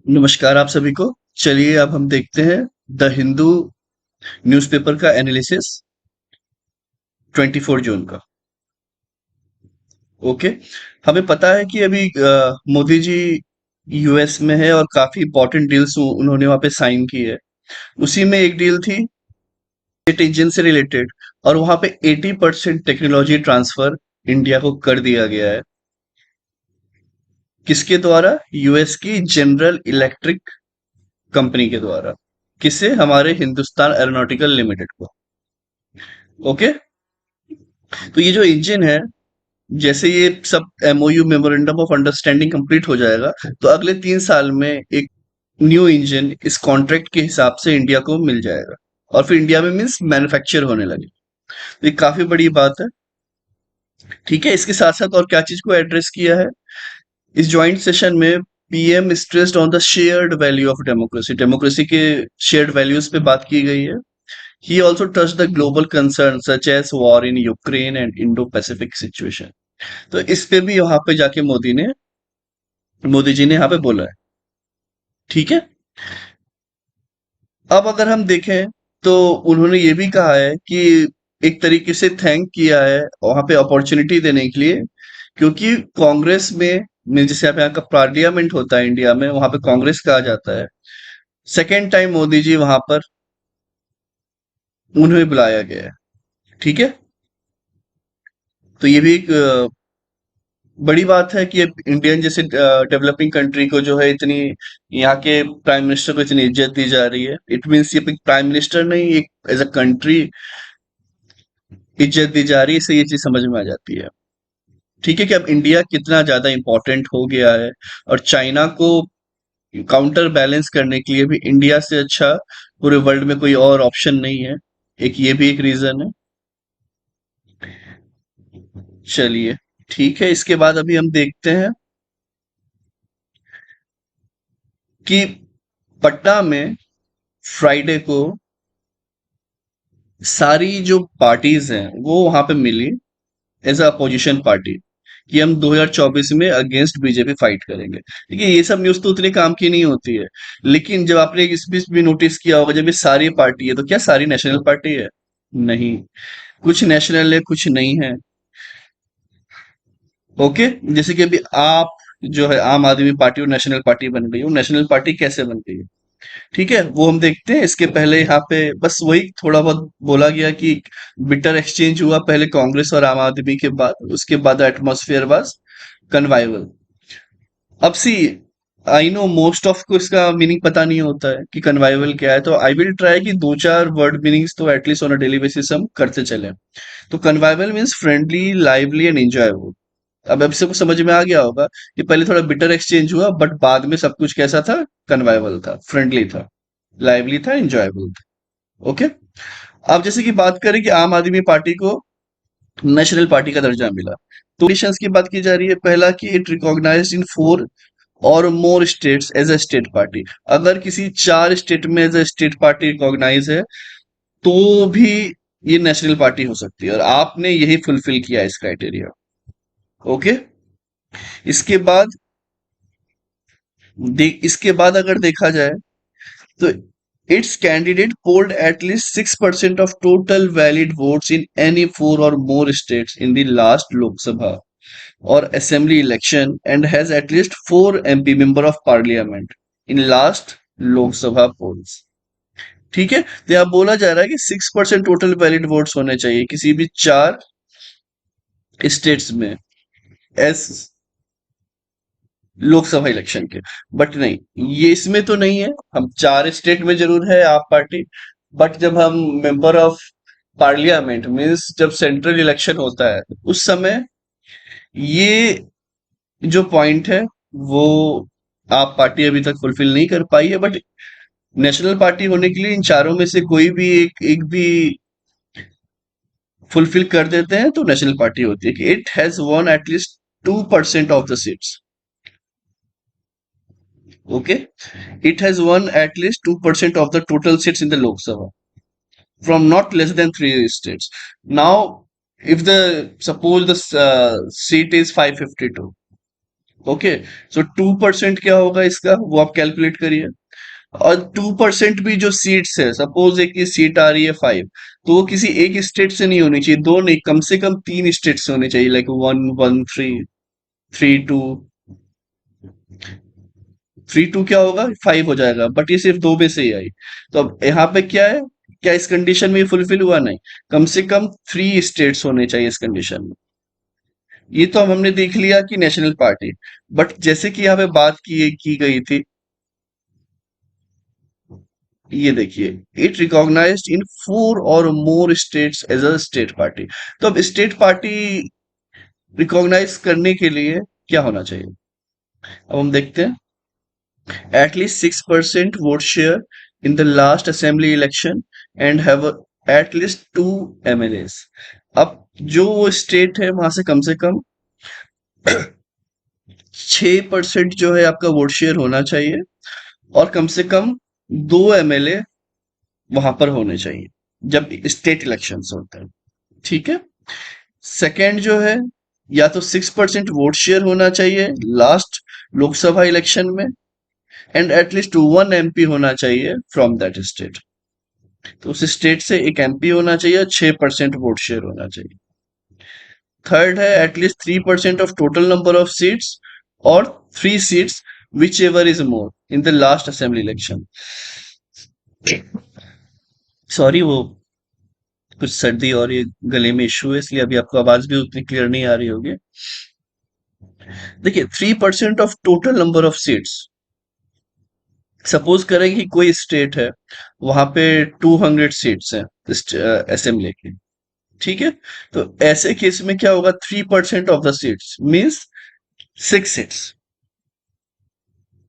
नमस्कार आप सभी को। चलिए अब हम देखते हैं द हिंदू न्यूज़पेपर का एनालिसिस 24 जून का। ओके। हमें पता है कि अभी मोदी जी यूएस में है और काफी इंपॉर्टेंट डील्स उन्होंने वहां पे साइन की है। उसी में एक डील थी जेट इंजन से रिलेटेड, और वहां पे 80% टेक्नोलॉजी ट्रांसफर इंडिया को कर दिया गया है। किसके द्वारा? यूएस की जनरल इलेक्ट्रिक कंपनी के द्वारा। किससे? हमारे हिंदुस्तान एरोनॉटिकल लिमिटेड को। ओके। तो ये जो इंजन है, जैसे ये सब MOU memorandum of understanding complete हो जाएगा, तो अगले 3 साल में एक न्यू इंजन इस कॉन्ट्रैक्ट के हिसाब से इंडिया को मिल जाएगा, और फिर इंडिया में मीन्स मैन्युफैक्चर होने लगे। तो ये काफी बड़ी बात है। ठीक है, इसके साथ साथ और क्या चीज को एड्रेस किया है इस ज्वाइंट सेशन में? PM stressed on the shared value of democracy. Democracy के शेयर्ड वैल्यूज पे बात की गई है। He also touch the global concern such as war in Ukraine and Indo Pacific situation. तो इस पे भी यहाँ पे जाके मोदी जी ने यहाँ पे बोला है। ठीक है। अब अगर हम देखें तो उन्होंने ये भी कहा है कि एक तरीके से थैंक किया है वहां पे अपॉर्चुनिटी देने के लिए, क्योंकि कांग्रेस में जैसे यहाँ का पार्लियामेंट होता है इंडिया में, वहां पे कांग्रेस कहा जाता है। सेकेंड टाइम मोदी जी वहां पर उन्हें बुलाया गया है। ठीक है। तो ये भी एक बड़ी बात है कि अब इंडियन जैसे डेवलपिंग कंट्री को जो है इतनी, यहाँ के प्राइम मिनिस्टर को इतनी इज्जत दी जा रही है। इट मीन्स ये प्राइम मिनिस्टर नहीं, एक एज अ कंट्री इज्जत दी जा रही है। इससे ये चीज समझ में आ जाती है। ठीक है कि अब इंडिया कितना ज्यादा इंपॉर्टेंट हो गया है, और चाइना को काउंटर बैलेंस करने के लिए भी इंडिया से अच्छा पूरे वर्ल्ड में कोई और ऑप्शन नहीं है। एक ये भी एक रीजन है। चलिए, ठीक है। इसके बाद अभी हम देखते हैं कि पटना में फ्राइडे को सारी जो पार्टीज हैं वो वहां पे मिली एज अ अपोजिशन पार्टी, कि हम 2024 में अगेंस्ट बीजेपी फाइट करेंगे। देखिए, ये सब न्यूज तो उतने काम की नहीं होती है, लेकिन जब आपने इस बीच भी नोटिस किया होगा, जब ये सारी पार्टी है तो क्या सारी नेशनल पार्टी है? नहीं, कुछ नेशनल है, कुछ नहीं है। ओके। जैसे कि अभी आप जो है आम आदमी पार्टी और नेशनल पार्टी बन गई, वो नेशनल पार्टी कैसे बन गई है? ठीक है, वो हम देखते हैं। इसके पहले यहाँ पे बस वही थोड़ा बहुत बोला गया कि बिटर एक्सचेंज हुआ पहले कांग्रेस और आम आदमी के बाद, उसके बाद एटमॉस्फेयर वाज कन्वाइवल। अब see, I know most of को इसका मीनिंग पता नहीं होता है कि कन्वाइवल क्या है, तो आई विल ट्राई कि दो चार वर्ड मीनिंग्स तो at least on a daily basis हम करते चले। तो convivial means friendly, lively and enjoyable. अब सबको समझ में आ गया होगा कि पहले थोड़ा बिटर एक्सचेंज हुआ, बट बाद में सब कुछ कैसा था? कन्वाइवल था, फ्रेंडली था, लाइवली था, एंजॉयबल था। ओके। अब जैसे कि बात करें कि आम आदमी पार्टी को नेशनल पार्टी का दर्जा मिला, तो कंडीशंस की बात की जा रही है। पहला कि इट रिकॉग्नाइज्ड इन 4 और more states as a state party. अगर किसी 4 स्टेट में as a state party recognise है, तो भी ये नेशनल पार्टी हो सकती है, और आपने यही फुलफिल किया इस क्राइटेरिया। ओके। इसके बाद इसके बाद अगर देखा जाए तो its candidate polled at least 6% of total valid votes in any 4 or more states in the last Lok Sabha or Assembly election and has at least 4 MP member of parliament in last Lok Sabha polls। ठीक है, तो यहाँ बोला जा रहा है कि 6% total valid votes होने चाहिए किसी भी 4 स्टेट्स में एस लोकसभा इलेक्शन के। बट नहीं, ये इसमें तो नहीं है। हम 4 स्टेट में जरूर है आप पार्टी, बट जब हम मेंबर ऑफ पार्लियामेंट मीन्स जब सेंट्रल इलेक्शन होता है, उस समय ये जो पॉइंट है वो आप पार्टी अभी तक फुलफिल नहीं कर पाई है। बट नेशनल पार्टी होने के लिए इन चारों में से कोई भी एक भी फुलफिल कर देते हैं तो नेशनल पार्टी होती है कि it has one at least 2% of the seats. Okay, it has won at least 2% of the total seats in the Lok Sabha from not less than 3 states. Now, if the suppose the seat is 552, okay, सो 2% क्या होगा इसका, वो आप calculate करिए। और 2% भी जो seats है, सपोज एक की सीट आ रही है 5, तो वो किसी एक स्टेट से नहीं होनी चाहिए, दो नहीं, कम से कम 3 स्टेट से होनी चाहिए, लाइक 1 1 3, 3 2। 3 2 क्या होगा, 5 हो जाएगा, बट ये सिर्फ दो में से ही आई। तो अब यहाँ पे क्या है, क्या इस कंडीशन में फुलफिल हुआ, नहीं। कम से कम 3 स्टेट्स होने चाहिए इस कंडीशन में। ये तो अब हमने देख लिया कि नेशनल पार्टी। बट जैसे कि यहाँ पे बात की गई थी, ये देखिए, इट रिकॉग्नाइज्ड इन 4 और more states as a state party. तो अब स्टेट पार्टी रिकॉग्नाइज करने के लिए क्या होना चाहिए, अब हम देखते हैं। At least 6% vote share in the last assembly election and have at least 2 MLAs। अब जो वो स्टेट है वहां से कम 6% जो है आपका वोट शेयर होना चाहिए, और कम से कम 2 MLA वहां पर होने चाहिए जब स्टेट इलेक्शंस होते हैं। ठीक है। सेकेंड जो है, या तो 6% वोट शेयर होना चाहिए लास्ट लोकसभा इलेक्शन में, एंड एटलीस्ट 1 MP होना चाहिए फ्रॉम दैट स्टेट। तो उस स्टेट से एक MP होना चाहिए, 6% वोट शेयर होना चाहिए। थर्ड है, at least 3% of total number of seats, और 3 seats which ever is more in the last assembly election. Sorry, वो कुछ सर्दी और ये गले में इशू है, इसलिए अभी आपको आवाज भी उतनी क्लियर नहीं आ रही होगी। देखिए, 3% of total number of seats, suppose करें कि कोई स्टेट है, वहां पे 200 सीट्स हैं असेंबली की। ठीक है। तो ऐसे केस में क्या होगा, 3% of the seats means 6 seats.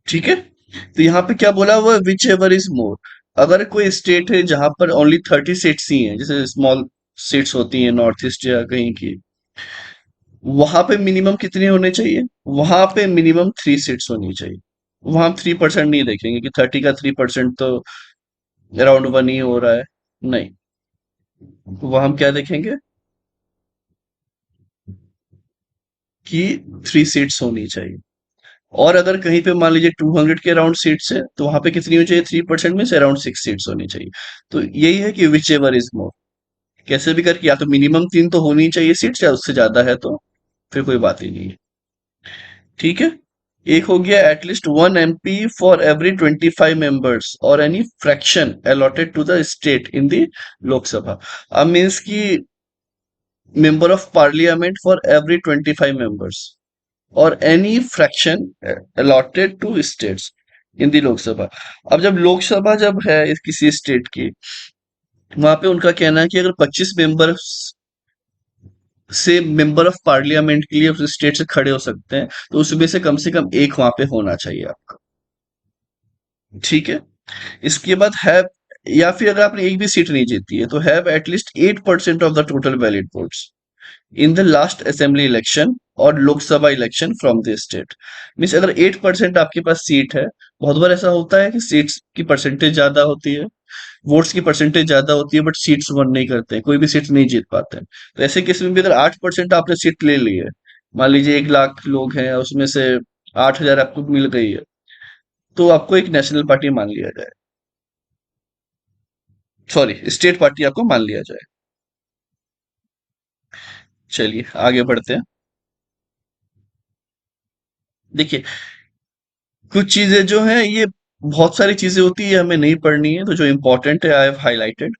ठीक है। तो यहाँ पे क्या बोला हुआ, विच एवर इज मोर। अगर कोई स्टेट है जहां पर ओनली 30 सीट्स ही हैं, जैसे स्मॉल सीट्स होती हैं नॉर्थ ईस्ट या कहीं की, वहां पे मिनिमम कितने होने चाहिए, वहां पे मिनिमम 3 सीट्स होनी चाहिए। वहां हम 3% नहीं देखेंगे कि 30 का 3% तो अराउंड 1 ही हो रहा है, नहीं। वहां हम क्या देखेंगे कि 3 सीट्स होनी चाहिए। और अगर कहीं पे मान लीजिए 200 के अराउंड सीट्स है, तो वहां पे कितनी होनी चाहिए, 3% में से अराउंड 6 सीट्स होनी चाहिए। तो यही है कि विच एवर इज मोर, कैसे भी करके या तो मिनिमम 3 तो होनी चाहिए सीट्स, या उससे ज्यादा है तो फिर कोई बात ही नहीं है। ठीक है। एक हो गया, at least 1 MP for every 25 members और any fraction allotted to the state in the Lok Sabha. अब मीन्स की member of parliament for every 25 members और any fraction allotted to states in the Lok Sabha. अब जब लोकसभा जब है किसी स्टेट की, वहां पे उनका कहना है कि अगर 25 मेंबर से मेंबर ऑफ पार्लियामेंट के लिए उस स्टेट से खड़े हो सकते हैं, तो उसमें से कम एक वहां पे होना चाहिए आपका। ठीक है। इसके बाद है, या फिर अगर आपने एक भी सीट नहीं जीती है, तो have at least 8% of the total valid votes in the last assembly election और Lok Sabha election from the state. Means अगर 8% आपके पास सीट है, बहुत बार ऐसा होता है कि सीट्स की परसेंटेज ज्यादा होती है, वोट्स की परसेंटेज ज्यादा होती है, बट सीट्स वन नहीं करते हैं, कोई भी सीट्स नहीं जीत पाते हैं। तो ऐसे केस में भी अगर 8% आपने सीट ले ली है, मान लीजिए 1 लाख लोग हैं, उसमें से 8,000 आपको मिल गई है, तो आपको एक नेशनल पार्टी मान लिया जाए, सॉरी स्टेट पार्टी आपको मान लिया जाए। चलिए आगे बढ़ते हैं। देखिए, कुछ चीजें जो हैं ये, बहुत सारी चीजें होती है हमें नहीं पढ़नी है, तो जो इंपॉर्टेंट है आई हैव हाईलाइटेड।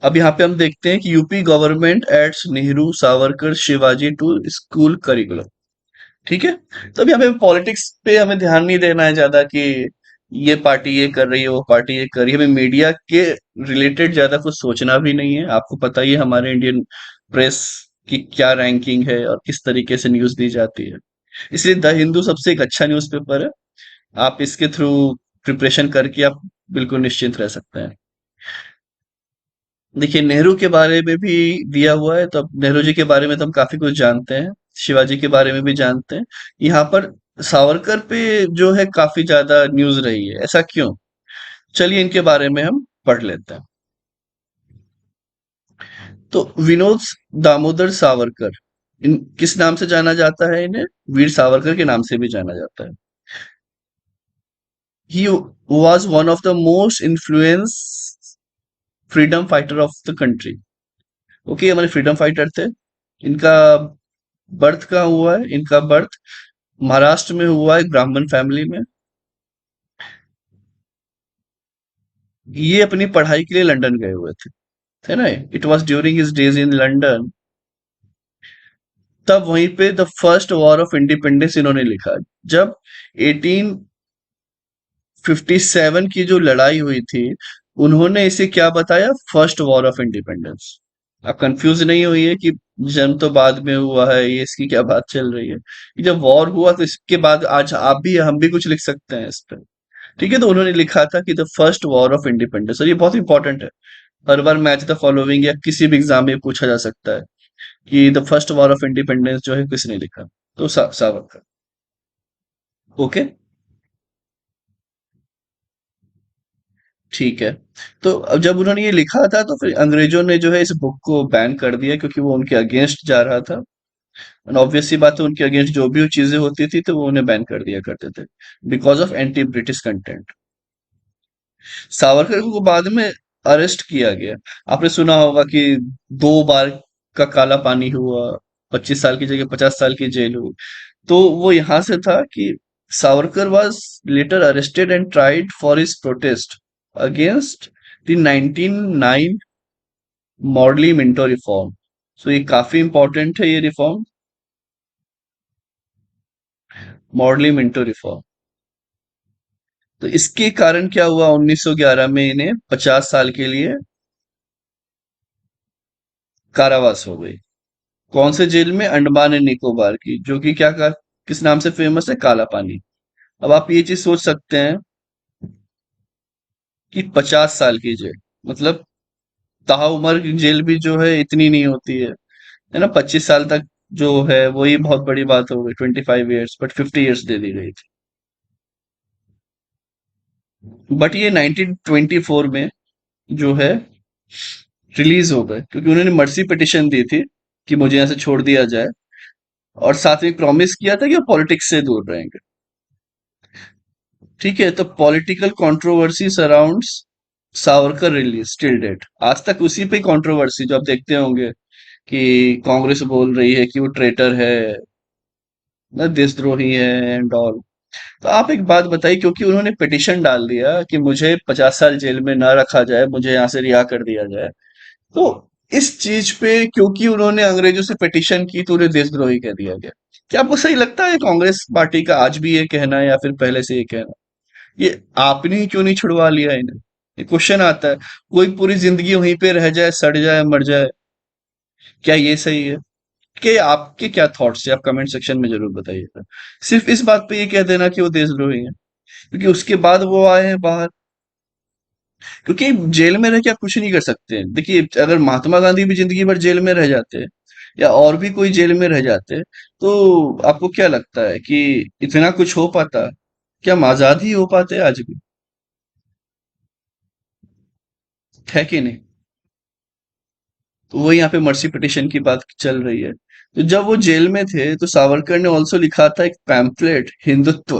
अब यहाँ पे हम देखते हैं कि UP government adds Nehru Savarkar Shivaji to school curriculum. ठीक है। तो अभी हमें पॉलिटिक्स पे हमें ध्यान नहीं देना है ज्यादा कि ये पार्टी ये कर रही है, वो पार्टी ये कर रही है, हमें मीडिया के रिलेटेड ज्यादा कुछ सोचना भी नहीं है। आपको पता ही है हमारे इंडियन प्रेस की क्या रैंकिंग है और किस तरीके से न्यूज दी जाती है। इसलिए द हिंदू सबसे एक अच्छा न्यूज़पेपर है, आप इसके थ्रू प्रिपरेशन करके आप बिल्कुल निश्चिंत रह सकते हैं। देखिए, नेहरू के बारे में भी दिया हुआ है, तो अब नेहरू जी के बारे में तो हम काफी कुछ जानते हैं, शिवाजी के बारे में भी जानते हैं। यहाँ पर सावरकर पे जो है काफी ज्यादा न्यूज रही है, ऐसा क्यों, चलिए इनके बारे में हम पढ़ लेते हैं। तो विनोद दामोदर सावरकर, इन किस नाम से जाना जाता है इन्हें? वीर सावरकर के नाम से भी जाना जाता है। He was one of the most influence freedom fighter of the country. Okay, हमारे फ्रीडम फाइटर थे। इनका बर्थ कहाँ हुआ है? इनका बर्थ महाराष्ट्र में हुआ है, ब्राह्मण फैमिली में। ये अपनी पढ़ाई के लिए लंदन गए हुए थे, है ना? It was during his days in London. तब वहीं पे the first war of independence इन्होंने लिखा। जब 1857 की जो लड़ाई हुई थी, उन्होंने इसे क्या बताया? First war of independence. आप कंफ्यूज नहीं हुई है कि जन्म तो बाद में हुआ है, ये इसकी क्या बात चल रही है? कि जब वॉर हुआ तो इसके बाद आज आप भी हम भी कुछ लिख सकते हैं इस पे। ठीक है, तो उन्होंने लिखा था कि the first war of independence, और ये बहुत इंपॉर्टेंट है। हर बार मैच द फॉलोइंग या किसी भी एग्जाम में पूछा जा सकता है कि the first war of independence जो है किसने लिखा? तो सावरकर। ओके, ठीक है। तो अब जब उन्होंने ये लिखा था तो फिर अंग्रेजों ने जो है इस बुक को बैन कर दिया, क्योंकि वो उनके अगेंस्ट जा रहा था। ऑब्वियस सी बात है, उनके अगेंस्ट जो भी चीजें होती थी तो वो उन्हें बैन कर दिया करते थे, because of anti British content. Savarkar को बाद में अरेस्ट किया गया। आपने सुना होगा कि 2 बार का काला पानी हुआ, 25 साल की जगह 50 साल की जेल हुई। तो वो यहां से था कि Savarkar was later arrested and tried for his protest against the 1909 Morley Minto reform. So ये काफी इंपॉर्टेंट है, ये रिफॉर्म, मॉडली मिंटो रिफॉर्म। तो इसके कारण क्या हुआ? 1911 में इन्हें 50 साल के लिए कारावास हो गई। कौन से जेल में? अंडमान एंड निकोबार की, जो कि किस नाम से फेमस है? काला पानी। अब आप ये चीज सोच सकते हैं कि 50 साल की जेल, मतलब ताउम्र की जेल भी जो है इतनी नहीं होती है ना? 25 साल तक जो है वही बहुत बड़ी बात हो गई, 25 ईयर्स, बट 50 ईयर्स दे दी गई थी। बट ये 1924 में जो है रिलीज हो गए, क्योंकि उन्होंने मर्सी पिटिशन दी थी कि मुझे यहाँ से छोड़ दिया जाए, और साथ में प्रॉमिस किया था कि वो पॉलिटिक्स से दूर रहेंगे। ठीक है, तो political controversy surrounds Savarkar release till date. आज तक उसी पे कंट्रोवर्सी, जो आप देखते होंगे कि कांग्रेस बोल रही है कि वो ट्रेटर है, ना देशद्रोही है एंड ऑल। तो आप एक बात बताइए, क्योंकि उन्होंने पिटिशन डाल दिया कि मुझे 50 साल जेल में ना रखा जाए, मुझे यहाँ से रिहा कर दिया जाए। तो इस चीज पे क्योंकि उन्होंने अंग्रेजों से पिटिशन की तो उन्हें देशद्रोही कह दिया गया। क्या आपको सही लगता है कांग्रेस पार्टी का आज भी ये कहना है, या फिर पहले से ये कहना? ये आपने ही क्यों नहीं छुड़वा लिया इन्हें? ये क्वेश्चन आता है। कोई पूरी जिंदगी वहीं पे रह जाए, सड़ जाए, मर जाए, क्या ये सही है? कि आपके क्या थॉट्स है, आप कमेंट सेक्शन में जरूर बताइएगा। सिर्फ इस बात पे ये कह देना कि वो देशद्रोही है, क्योंकि उसके बाद वो आए हैं बाहर। क्योंकि जेल में रह के आप कुछ नहीं कर सकते हैं। देखिए, अगर महात्मा गांधी भी जिंदगी भर जेल में रह जाते, या और भी कोई जेल में रह जाते, तो आपको क्या लगता है कि इतना कुछ हो पाता? क्या हम आजाद ही हो पाते आज भी? है कि नहीं? तो वो यहाँ पे मर्सी पिटिशन की बात चल रही है। तो जब वो जेल में थे तो सावरकर ने ऑल्सो लिखा था एक पैम्फलेट, हिंदुत्व।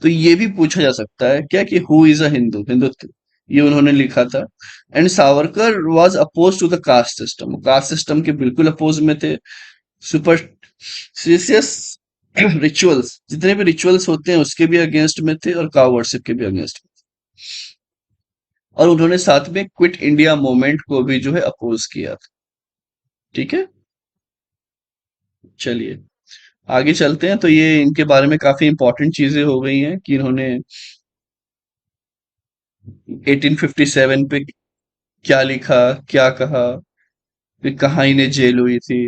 तो ये भी पूछा जा सकता है क्या कि who is a Hindu, Hindutva, ये उन्होंने लिखा था। And Savarkar was oppose to the caste system, caste system के बिल्कुल अपोज में थे। सुपरस्टिशियस रिचुअल्स, जितने भी रिचुअल्स होते हैं उसके भी अगेंस्ट में थे, और काउ वर्शिप के भी अगेंस्ट में थे। और उन्होंने साथ में क्विट इंडिया मूवमेंट को भी जो है अपोज किया था। ठीक है, चलिए आगे चलते हैं। तो ये इनके बारे में काफी इंपॉर्टेंट चीजें हो गई हैं कि इन्होंने 1857 पे क्या लिखा, क्या कहा, फिर कहाँ इन्हें जेल हुई थी,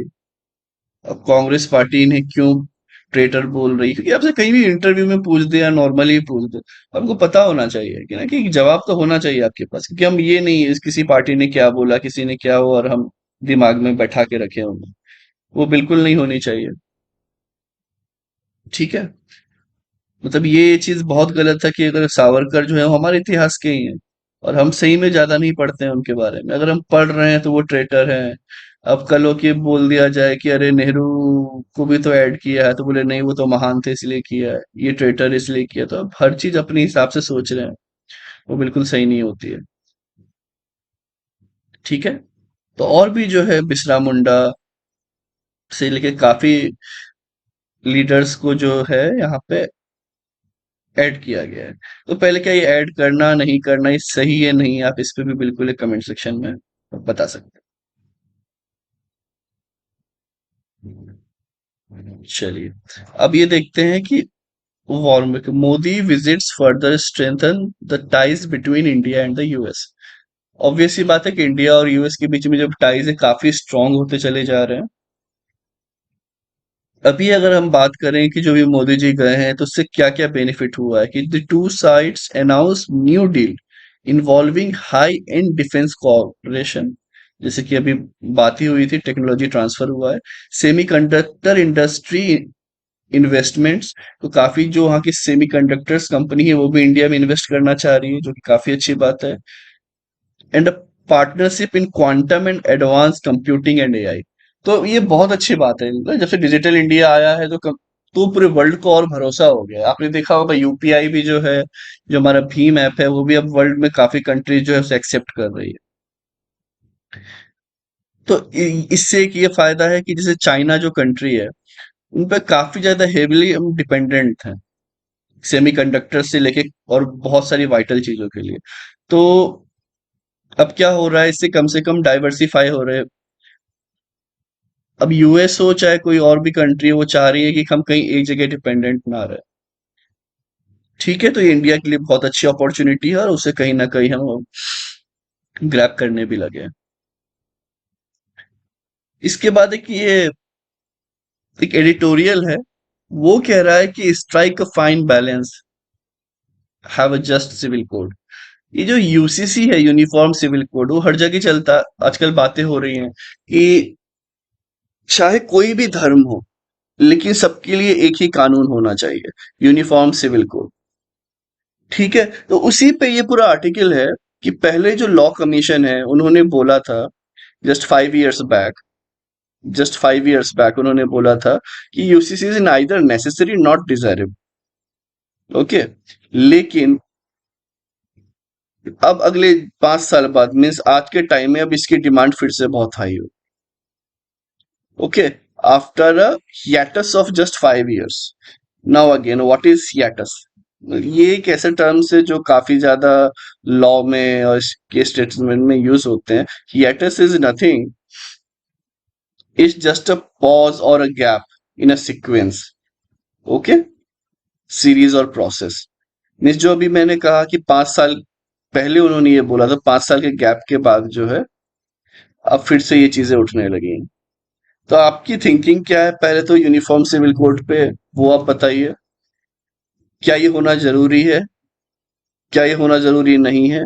अब कांग्रेस पार्टी इन्हें क्यों ट्रेटर बोल रही है। क्योंकि आपसे कहीं भी इंटरव्यू में पूछ दे या नॉर्मली पूछ दे, आपको पता होना चाहिए कि ना, कि जवाब तो होना चाहिए आपके पास। क्योंकि हम ये नहीं है किसी पार्टी ने क्या बोला, किसी ने क्या हुआ, और हम दिमाग में बैठा के रखे होंगे। वो बिल्कुल नहीं होनी चाहिए। ठीक है, मतलब ये चीज बहुत गलत है कि अगर सावरकर जो है वो हमारे इतिहास के ही हैं, और हम सही में ज्यादा नहीं पढ़ते हैं उनके बारे में। अगर हम पढ़ रहे हैं तो वो ट्रेटर हैं, अब कल हो के बोल दिया जाए कि अरे नेहरू को भी तो ऐड किया है, तो बोले नहीं वो तो महान थे इसलिए किया है, ये ट्रेटर इसलिए किया। तो अब हर चीज अपने हिसाब से सोच रहे हैं, वो बिल्कुल सही नहीं होती है। ठीक है। तो और भी जो है बिरसा मुंडा से लेके काफी लीडर्स को जो है यहाँ पे ऐड किया गया है। तो पहले क्या ये ऐड करना नहीं करना ये सही है नहीं, आप इस पे भी बिल्कुल एक कमेंट सेक्शन में बता सकते हैं। चलिए, अब ये देखते हैं कि वॉर्मिक Modi visits further strengthen the ties between India and the US. Obvious सी बात है कि इंडिया और यूएस के बीच में जब टाइज है काफी स्ट्रांग होते चले जा रहे हैं। अभी अगर हम बात करें कि जो भी मोदी जी गए हैं तो उससे क्या क्या बेनिफिट हुआ है कि the two sides announce new deal involving high and defence cooperation, जैसे कि अभी बात ही हुई थी, टेक्नोलॉजी ट्रांसफर हुआ है। सेमीकंडक्टर इंडस्ट्री इन्वेस्टमेंट्स, तो काफी जो वहाँ की सेमीकंडक्टर्स कंपनी है वो भी इंडिया में इन्वेस्ट करना चाह रही है, जो कि काफी अच्छी बात है। And a partnership in quantum and advance computing and AI, तो ये बहुत अच्छी बात है। मतलब जब से डिजिटल इंडिया आया है तो पूरे वर्ल्ड को और भरोसा हो गया है। आपने देखा होगा यूपीआई भी जो है, जो हमारा भीम ऐप है, वो भी अब वर्ल्ड में काफी कंट्रीज जो है उसे एक्सेप्ट कर रही है। तो इससे एक ये फायदा है कि जैसे चाइना जो कंट्री है उन पे काफी ज्यादा हेविली हम डिपेंडेंट हैं, सेमीकंडक्टर से लेके और बहुत सारी वाइटल चीजों के लिए। तो अब क्या हो रहा है, इससे कम से कम डाइवर्सिफाई हो रहे हैं। अब यूएस हो चाहे कोई और भी कंट्री हो, वो चाह रही है कि हम कहीं एक जगह डिपेंडेंट ना रहे। ठीक है, तो ये इंडिया के लिए बहुत अच्छी अपॉर्चुनिटी है और उसे कहीं ना कहीं हम ग्रैब करने भी लगे हैं। इसके बाद एक एडिटोरियल है, वो कह रहा है कि strike a fine balance, have a just civil code. ये जो यूसीसी है, यूनिफॉर्म सिविल कोड, वो हर जगह चलता, आजकल बातें हो रही हैं कि चाहे कोई भी धर्म हो लेकिन सबके लिए एक ही कानून होना चाहिए, यूनिफॉर्म सिविल कोड। ठीक है, तो उसी पे ये पूरा आर्टिकल है कि पहले जो लॉ कमीशन है उन्होंने बोला था जस्ट 5 इयर्स बैक, उन्होंने बोला था कि UCC is neither necessary not desirable. Okay, लेकिन अब अगले 5 साल बाद मीन्स आज के टाइम में अब इसकी डिमांड फिर से बहुत हाई हो। Okay, after a hiatus of just 5 years, now again what is hiatus? ये एक ऐसे टर्म्स है जो काफी ज्यादा लॉ में और केस स्टेटमेंट में यूज होते हैं। hiatus is nothing, is just a pause और a gap in a sequence. Okay, series और प्रोसेस। मीन्स जो अभी मैंने कहा कि 5 साल पहले उन्होंने ये बोला था, 5 साल के गैप के बाद जो है अब फिर से ये चीजें उठने लगी हैं। तो आपकी थिंकिंग क्या है, पहले तो यूनिफॉर्म सिविल कोड पे वो आप बताइए, क्या ये होना जरूरी है, क्या ये होना जरूरी नहीं है?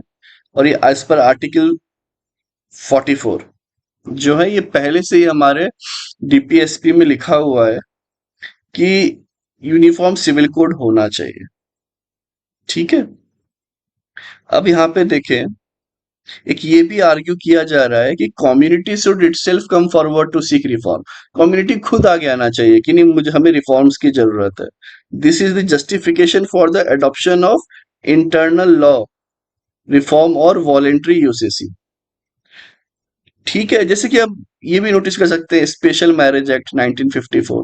और ये एज पर आर्टिकल 44 जो है, ये पहले से ही हमारे डीपीएसपी में लिखा हुआ है कि यूनिफॉर्म सिविल कोड होना चाहिए। ठीक है, अब यहाँ पे देखें, एक ये भी आर्ग्यू किया जा रहा है कि community should itself come forward to seek reform. Community खुद आगे आना चाहिए कि नहीं मुझे हमें रिफॉर्म्स की जरूरत है। This is the justification for the adoption of internal law reform और वॉलेंट्री यूसीसी। ठीक है, जैसे कि अब ये भी नोटिस कर सकते हैं, special marriage act 1954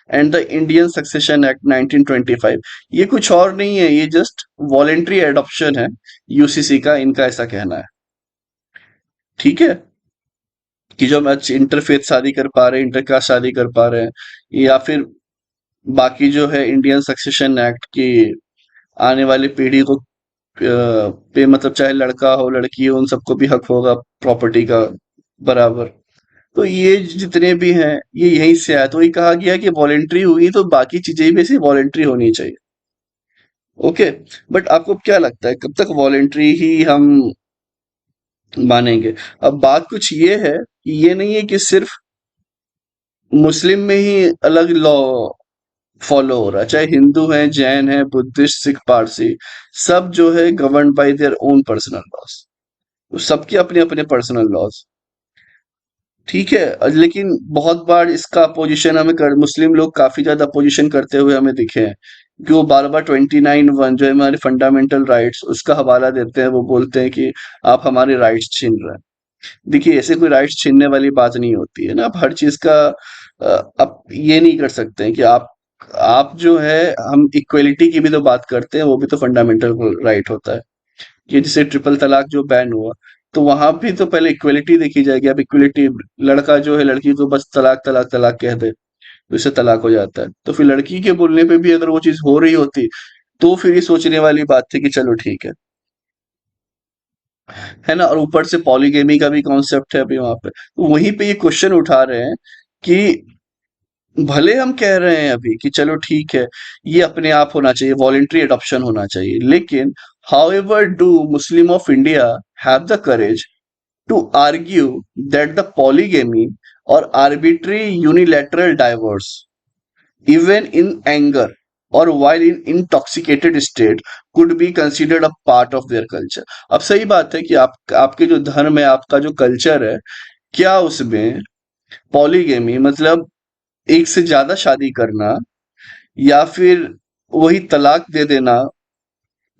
and the Indian succession act 1925, ये कुछ और नहीं है, ये जस्ट वॉलेंट्री एडॉप्शन है यूसीसी का, इनका ऐसा कहना है। ठीक है, कि जो हम आज इंटरफेथ शादी कर पा रहे हैं, इंटरकास्ट शादी कर पा रहे हैं, या फिर बाकी जो है इंडियन सक्सेशन एक्ट की आने वाली पीढ़ी को पे मतलब चाहे लड़का हो लड़की हो उन सबको भी हक होगा प्रॉपर्टी का बराबर। तो ये जितने भी हैं ये यहीं से आया, तो वही कहा गया कि वॉलेंट्री हुई तो बाकी चीजें भी ऐसी वॉलेंट्री होनी चाहिए। ओके, बट आपको क्या लगता है कब तक वॉलेंट्री ही हम मानेंगे? अब बात कुछ ये है कि ये नहीं है कि सिर्फ मुस्लिम में ही अलग लॉ फॉलो हो रहा है, चाहे हिंदू है, जैन है, बुद्धिस्ट, सिख, पारसी, सब जो है govern by their own personal laws. सबके अपने अपने पर्सनल लॉज। ठीक है। लेकिन बहुत बार इसका अपोजिशन मुस्लिम लोग काफी ज्यादा अपोजिशन करते हुए हमें दिखे हैं, कि वो बार बार 29(1) जो है हमारे फंडामेंटल राइट्स, उसका हवाला देते हैं। वो बोलते हैं कि आप हमारे राइट्स छीन रहे हैं। देखिए, ऐसे कोई राइट्स छीनने वाली बात नहीं होती है ना। आप हर चीज का आप ये नहीं कर सकते हैं कि आप जो है, हम इक्वलिटी की भी तो बात करते हैं, वो भी तो फंडामेंटल राइट होता है। कि जैसे ट्रिपल तलाक जो बैन हुआ, तो वहां भी तो पहले इक्वलिटी देखी जाएगी। अब इक्वलिटी, लड़का जो है लड़की को बस तलाक तलाक तलाक कह दे तो इससे तलाक हो जाता है। तो फिर लड़की के बोलने पे भी अगर वो चीज हो रही होती, तो फिर ये सोचने वाली बात थी कि चलो ठीक है ना। और ऊपर से पॉलीगेमी का भी कॉन्सेप्ट है अभी वहां पे, तो वहीं पे ये क्वेश्चन उठा रहे हैं कि भले हम कह रहे हैं अभी कि चलो ठीक है, ये अपने आप होना चाहिए, वॉलेंट्री अडॉप्शन होना चाहिए, लेकिन how ever do Muslim of India have the courage to argue that the polygamy or arbitrary unilateral divorce, even in anger or while in intoxicated state, could be considered a part of their culture। अब सही बात है कि आपके जो धर्म है, आपका जो कल्चर है, क्या उसमें पॉलीगेमी मतलब एक से ज्यादा शादी करना, या फिर वही तलाक दे देना,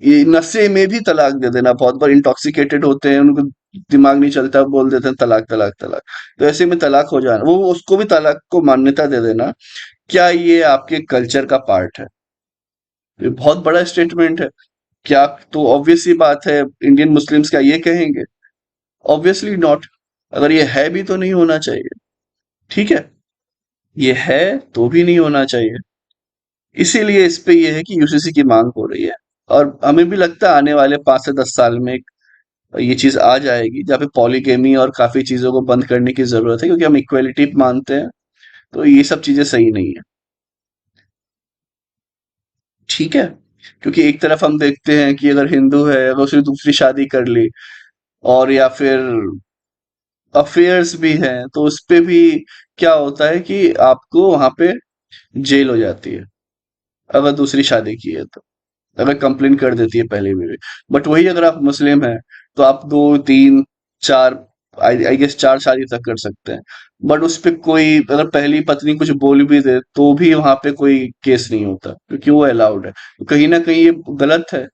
ये नशे में भी तलाक दे देना, बहुत बार इंटॉक्सिकेटेड होते हैं, उनको दिमाग नहीं चलता, बोल देते हैं तलाक तलाक तलाक, तो ऐसे में तलाक हो जाना, वो उसको भी तलाक को मान्यता दे देना, क्या ये आपके कल्चर का पार्ट है? ये बहुत बड़ा स्टेटमेंट है। क्या, तो ऑब्वियस सी बात है, इंडियन मुस्लिम्स क्या ये कहेंगे? Obviously not. अगर ये है भी तो नहीं होना चाहिए। ठीक है, ये है तो भी नहीं होना चाहिए। इसीलिए इस पे ये है कि यूसीसी की मांग हो रही है। और हमें भी लगता है आने वाले 5 से 10 साल में ये चीज आ जाएगी, जहाँ पे पॉलीगेमी और काफी चीजों को बंद करने की जरूरत है, क्योंकि हम इक्वलिटी मानते हैं। तो ये सब चीजें सही नहीं है। ठीक है, क्योंकि एक तरफ हम देखते हैं कि अगर हिंदू है, अगर उसने दूसरी शादी कर ली, और या फिर अफेयर्स भी हैं, तो उस पे भी क्या होता है कि आपको वहां पे जेल हो जाती है, अगर दूसरी शादी की है तो, अगर कंप्लेन कर देती है पहले भी। बट वही अगर आप मुस्लिम हैं, तो आप 2 3 4, आई गेस 4 शादी तक कर सकते हैं। बट उस पे कोई, अगर पहली पत्नी कुछ बोल भी दे, तो भी वहां पे कोई केस नहीं होता, क्योंकि वो अलाउड है। तो कहीं ना कहीं ये गलत है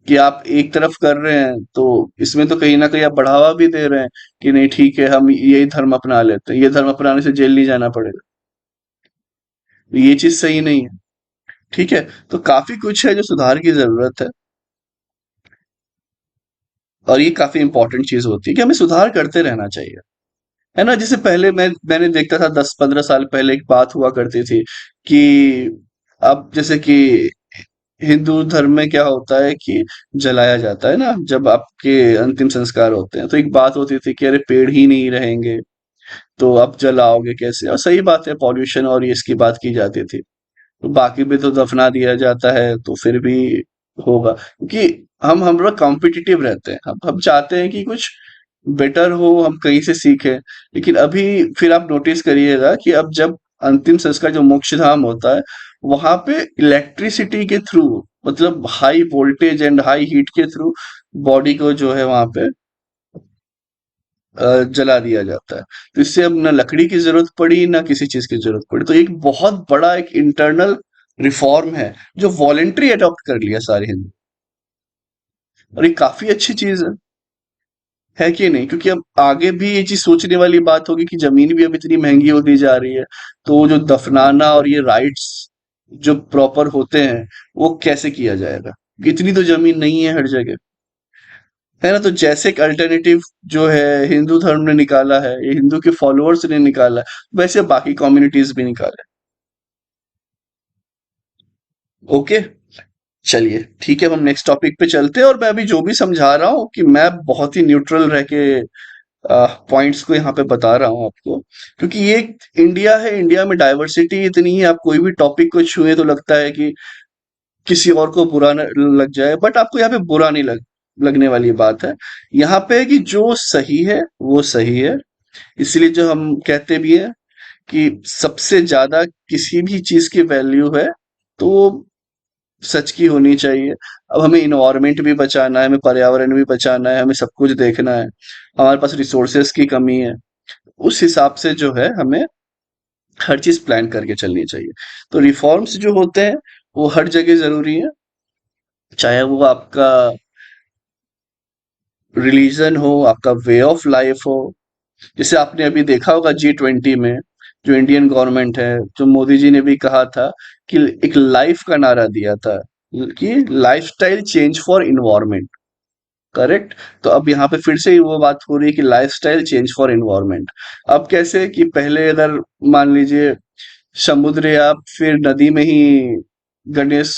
कि आप एक तरफ कर रहे हैं, तो इसमें तो कहीं ना कहीं आप बढ़ावा भी दे रहे हैं कि नहीं ठीक है, हम यही धर्म अपना लेते हैं, ये धर्म अपनाने से जेल नहीं जाना पड़ेगा। तो ये चीज सही नहीं है। ठीक है, तो काफी कुछ है जो सुधार की जरूरत है। और ये काफी इंपॉर्टेंट चीज होती है कि हमें सुधार करते रहना चाहिए, है ना। जैसे पहले मैंने देखता था, 10 15 साल पहले एक बात हुआ करती थी कि अब जैसे कि हिंदू धर्म में क्या होता है कि जलाया जाता है ना, जब आपके अंतिम संस्कार होते हैं, तो एक बात होती थी कि अरे पेड़ ही नहीं रहेंगे, तो आप जलाओगे कैसे? और सही बात है, पॉल्यूशन और ये इसकी बात की जाती थी। तो बाकी भी तो दफना दिया जाता है, तो फिर भी होगा, क्योंकि हम लोग कॉम्पिटिटिव रहते हैं, हम चाहते हैं कि कुछ बेटर हो, हम कहीं से सीखें। लेकिन अभी फिर आप नोटिस करिएगा कि अब जब अंतिम संस्कार जो मोक्ष धाम होता है, वहां पे इलेक्ट्रिसिटी के थ्रू, मतलब high voltage and high heat के थ्रू बॉडी को जो है वहां पे जला दिया जाता है। तो इससे अब ना लकड़ी की जरूरत पड़ी, ना किसी चीज की जरूरत पड़ी। तो एक बहुत बड़ा एक इंटरनल रिफॉर्म है जो वॉलेंट्री अडॉप्ट कर लिया सारे हिंदू। और ये काफी अच्छी चीज है कि नहीं? क्योंकि अब आगे भी ये चीज सोचने वाली बात होगी कि जमीन भी अब इतनी महंगी होती जा रही है, तो वो जो दफनाना और ये राइट्स जो प्रॉपर होते हैं, वो कैसे किया जाएगा? इतनी तो जमीन नहीं है हर जगह, है ना। तो जैसे एक अल्टरनेटिव जो है हिंदू धर्म ने निकाला है, ये हिंदू के फॉलोअर्स ने निकाला है, वैसे बाकी कम्युनिटीज भी निकाले। ओके, चलिए ठीक है, हम नेक्स्ट टॉपिक पे चलते हैं। और मैं अभी जो भी समझा रहा हूँ कि मैं बहुत ही न्यूट्रल रह के पॉइंट्स को यहाँ पे बता रहा हूँ आपको, क्योंकि ये इंडिया है, इंडिया में डाइवर्सिटी इतनी है, आप कोई भी टॉपिक को छुए तो लगता है कि किसी और को बुरा न लग जाए, बट आपको यहाँ पे बुरा नहीं लगने वाली बात है। यहाँ पे है कि जो सही है वो सही है। इसलिए जो हम कहते भी हैं कि सबसे ज्यादा किसी भी चीज की वैल्यू है, तो वो सच की होनी चाहिए। अब हमें इन्वायरमेंट भी बचाना है, हमें पर्यावरण भी बचाना है, हमें सब कुछ देखना है। हमारे पास रिसोर्सेस की कमी है, उस हिसाब से जो है हमें हर चीज प्लान करके चलनी चाहिए। तो रिफॉर्म्स जो होते हैं वो हर जगह जरूरी है, चाहे वो आपका रिलीजन हो, आपका वे ऑफ लाइफ हो। जैसे आपने अभी देखा होगा G20 में जो इंडियन गवर्नमेंट है, जो मोदी जी ने भी कहा था कि एक लाइफ का नारा दिया था कि lifestyle change for environment. Correct. तो अब यहाँ पे फिर से ही वो बात हो रही है कि लाइफस्टाइल चेंज फॉर इन्वायरमेंट। अब कैसे कि पहले अगर मान लीजिए समुद्र या फिर नदी में ही गणेश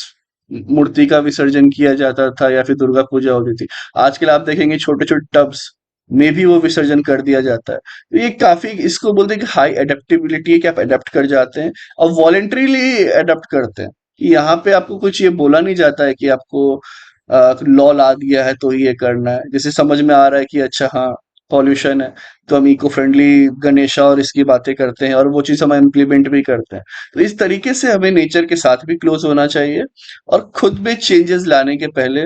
मूर्ति का विसर्जन किया जाता था या फिर दुर्गा पूजा होती थी, आजकल आप देखेंगे छोटे छोटे टब्स में भी वो विसर्जन कर दिया जाता है। तो ये काफी, इसको बोलते हैं कि हाई एडेप्टेबिलिटी है कि आप अडेप्ट कर जाते हैं और वॉलेंट्रीली अडेप्ट करते हैं, कि यहाँ पे आपको कुछ ये बोला नहीं जाता है कि आपको लॉ ला दिया है तो ये करना है। जैसे समझ में आ रहा है कि अच्छा हाँ पॉल्यूशन है तो हम इको फ्रेंडली गणेशा और इसकी बातें करते हैं और वो चीज हम इम्प्लीमेंट भी करते हैं। तो इस तरीके से हमें नेचर के साथ भी क्लोज होना चाहिए और खुद में चेंजेस लाने के पहले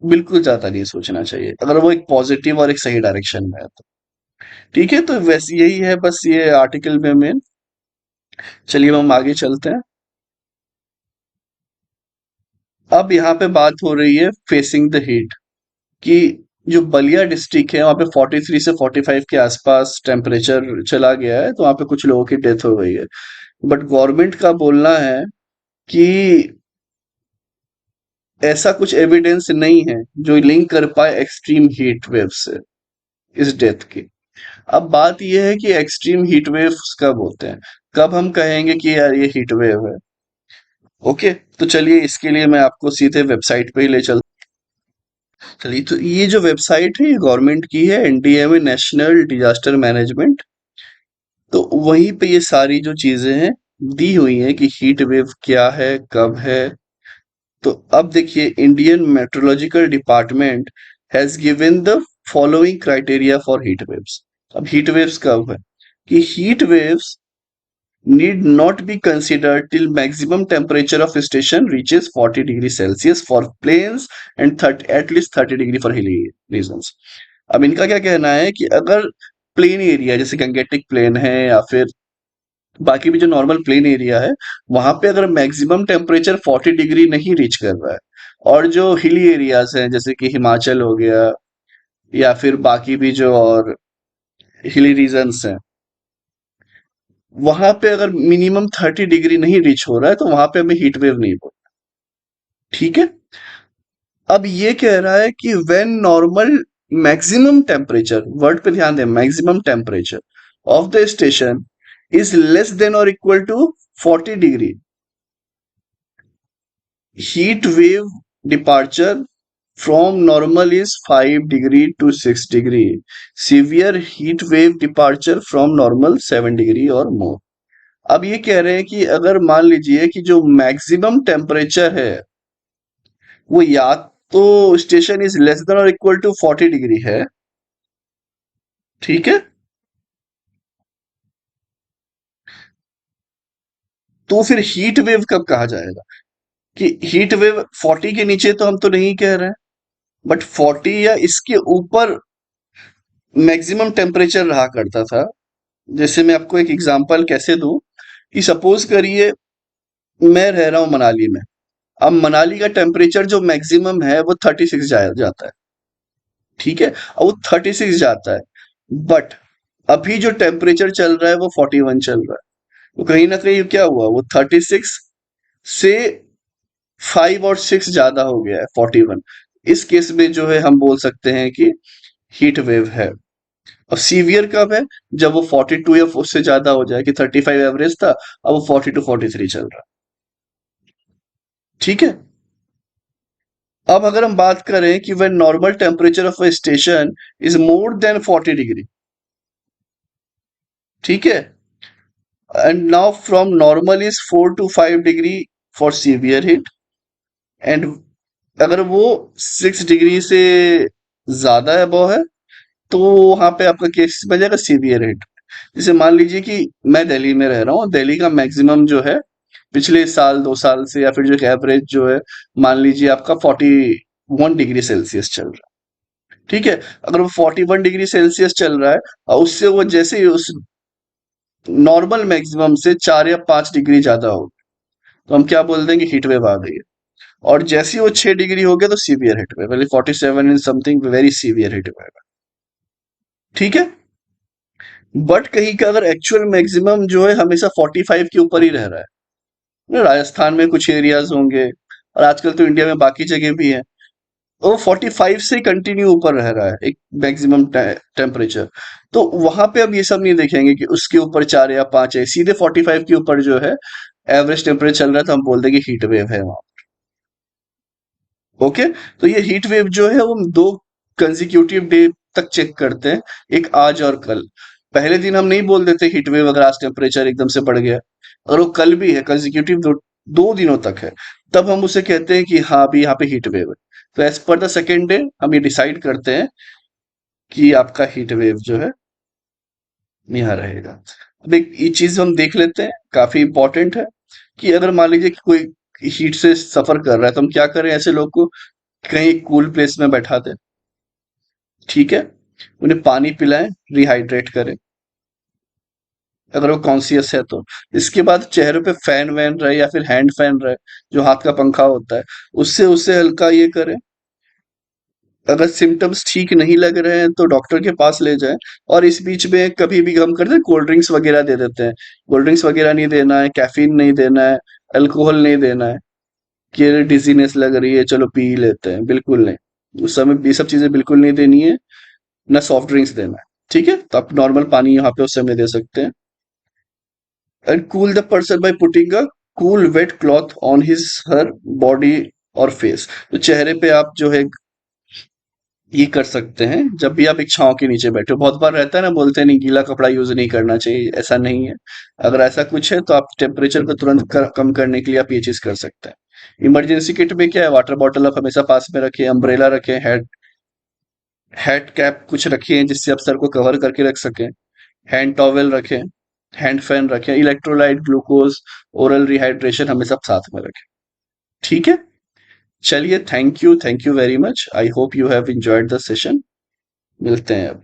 बिल्कुल ज्यादा नहीं सोचना चाहिए, अगर वो एक पॉजिटिव और एक सही डायरेक्शन में है तो। ठीक है, तो वैसे यही है बस ये आर्टिकल में मेन। चलिए अब हम आगे चलते हैं। अब यहाँ पे बात हो रही है फेसिंग द हीट, कि जो बलिया डिस्ट्रिक्ट है वहाँ पे 43 से 45 के आसपास टेम्परेचर चला गया है, तो वहाँ पे कुछ लोगों की डेथ हो गई है। बट गवर्नमेंट का बोलना है कि ऐसा कुछ एविडेंस नहीं है जो लिंक कर पाए एक्सट्रीम हीट वेव से इस डेथ की। अब बात यह है कि एक्सट्रीम हीट वेव्स कब होते हैं, कब हम कहेंगे कि यार ये हीट वेव है। ओके, तो चलिए इसके लिए मैं आपको सीधे वेबसाइट पे ही ले चल। चलिए, तो ये जो वेबसाइट है ये गवर्नमेंट की है, एनडीएमए नेशनल डिजास्टर मैनेजमेंट। तो वहीं पे ये सारी जो चीजें हैं दी हुई हैं कि हीट वेव क्या है, कब है। तो अब देखिए, Indian metrological department has given the following criteria for heat waves. अब हीट वेव्स कब है, कि heat waves need not be considered till maximum temperature of station reaches 40 degree Celsius for plains and 30, at least 30 degree for hilly regions। अब इनका क्या कहना है कि अगर प्लेन एरिया जैसे गंगेटिक प्लेन है या फिर बाकी भी जो नॉर्मल प्लेन एरिया है, वहां पे अगर मैक्सिमम टेम्परेचर 40 डिग्री नहीं रीच कर रहा है, और जो हिली एरियाज हैं जैसे कि हिमाचल हो गया या फिर बाकी भी जो और हिली रीजन्स हैं, वहां पे अगर मिनिमम 30 डिग्री नहीं रीच हो रहा है तो वहां पे हमें हीट वेव नहीं बोलना। ठीक है। अब ये कह रहा है कि when normal maximum temperature, word पे ध्यान दें, maximum temperature of the station is less than और equal to 40 degree, heat wave departure from normal is 5 degree to 6 degree, severe heat wave departure from normal 7 degree or more। अब ये कह रहे हैं कि अगर मान लीजिए कि जो मैक्सिमम टेम्परेचर है वो या तो स्टेशन इज लेस देन और इक्वल टू 40 डिग्री है, ठीक है, तो फिर हीट वेव कब कहा जाएगा, कि हीट वेव 40 के नीचे तो हम तो नहीं कह रहे हैं, बट 40 या इसके ऊपर मैक्सिमम टेम्परेचर रहा करता था। जैसे मैं आपको एक एग्जांपल कैसे दूं, कि सपोज करिए मैं रह रहा हूं मनाली में। अब मनाली का टेम्परेचर जो मैक्सिमम है वो 36 जाता है, ठीक है, और वो 36 जाता है, बट अभी जो टेम्परेचर चल रहा है वो 41 चल रहा है। तो कहीं ना कहीं क्या हुआ, वो 36 से 5 और 6 ज्यादा हो गया है, 41। इस केस में जो है हम बोल सकते हैं कि हीट वेव है। और सीवियर कब है, जब वो 42 या उससे ज्यादा हो जाए, कि 35 एवरेज था अब वो 42 43 चल रहा है। ठीक है। अब अगर हम बात करें कि when normal temperature of a station is more than 40 degree, ठीक है, and now from normal is 4 to 5 degree for severe heat, and अगर वो 6 डिग्री से ज्यादा अबव है तो वहां पे आपका केस बन जाएगा सीवियर हीट। जैसे मान लीजिए कि मैं दिल्ली में रह रहा हूँ, दिल्ली का मैक्सिमम जो है पिछले साल 2 साल से या फिर जो एवरेज जो है मान लीजिए आपका 41 डिग्री सेल्सियस चल रहा है। ठीक है। अगर वो 41 डिग्री सेल्सियस चल रहा है और उससे वो जैसे ही उस नॉर्मल मैक्सिमम से 4 या 5 डिग्री ज्यादा हो, तो हम क्या बोल देंगे, हीट वेव आ गई है। और जैसे ही वो 6 डिग्री हो गया तो सीवियर हीट वेव, पहले 47 in something, very severe heat wave. ठीक है। बट कहीं का अगर एक्चुअल मैक्सिमम जो है हमेशा 45 के ऊपर ही रह रहा है, राजस्थान में कुछ एरियाज होंगे और आजकल तो इंडिया में बाकी जगह भी है, वो 45 से कंटिन्यू ऊपर रह रहा है एक मैक्सिमम टेम्परेचर, तो वहां पे अब ये सब नहीं देखेंगे कि उसके ऊपर 4 या 5 है, सीधे 45 के ऊपर जो है एवरेज टेम्परेचर चल रहा है, तो हम बोल देंगे हीट वेव है वहां। ओके। तो ये हीट वेव जो है वो 2 कंजिक्यूटिव डे तक चेक करते हैं, एक आज और कल। पहले दिन हम नहीं बोल देते हीट वेव अगर आज टेम्परेचर एकदम से बढ़ गया, और वो कल भी है कंजिक्यूटिव 2 दिनों तक है, तब हम उसे कहते हैं कि हाँ अभी यहाँ पे हीट वेव है। तो as per the second day हम ये डिसाइड करते हैं कि आपका हीट वेव जो है यहाँ रहेगा। अब एक ये चीज हम देख लेते हैं, काफी इंपॉर्टेंट है, कि अगर मान लीजिए कि कोई हीट से सफर कर रहा है तो हम क्या करें, ऐसे लोग को कहीं कूल प्लेस में बैठा दें। ठीक है। उन्हें पानी पिलाएं, रिहाइड्रेट करें अगर वो कॉन्शियस है तो। इसके बाद चेहरे पे फैन वैन रहे या फिर हैंड फैन रहे, जो हाथ का पंखा होता है, उससे उससे हल्का ये करें। अगर सिम्टम्स ठीक नहीं लग रहे हैं तो डॉक्टर के पास ले जाएं। और इस बीच में कभी भी हम करते हैं कोल्ड ड्रिंक्स वगैरह दे देते हैं, कोल्ड ड्रिंक्स वगैरह नहीं देना है, कैफीन नहीं देना है, अल्कोहल नहीं देना है, कि अरे डिजीनेस लग रही है चलो पी लेते हैं, बिल्कुल नहीं, उस समय ये सब चीजें बिल्कुल नहीं देनी है। ना सॉफ्ट ड्रिंक्स देना है। ठीक है, तो आप नॉर्मल पानी यहाँ पे उस समय दे सकते हैं। And cool the person by putting a cool wet cloth on his her body और फेस। तो चेहरे पे आप जो है ये कर सकते हैं, जब भी आप एक छांव के नीचे बैठे हो। बहुत बार रहता है ना, बोलते हैं नहीं गीला कपड़ा यूज नहीं करना चाहिए, ऐसा नहीं है। अगर ऐसा कुछ है तो आप टेम्परेचर को तुरंत कम करने के लिए आप ये चीज कर सकते हैं। इमरजेंसी किट में क्या है, वाटर बॉटल आप हमेशा पास में रखें, अम्ब्रेला रखें, हेड हेड कैप कुछ रखिए जिससे आप सर को कवर करके रख सकें, हैंड टॉवेल रखें, हैंड फैन रखें, इलेक्ट्रोलाइट, ग्लूकोज, ओरल रिहाइड्रेशन हमें सब साथ में रखें। ठीक है। चलिए, thank you very much, I hope you have enjoyed the session. मिलते हैं अब।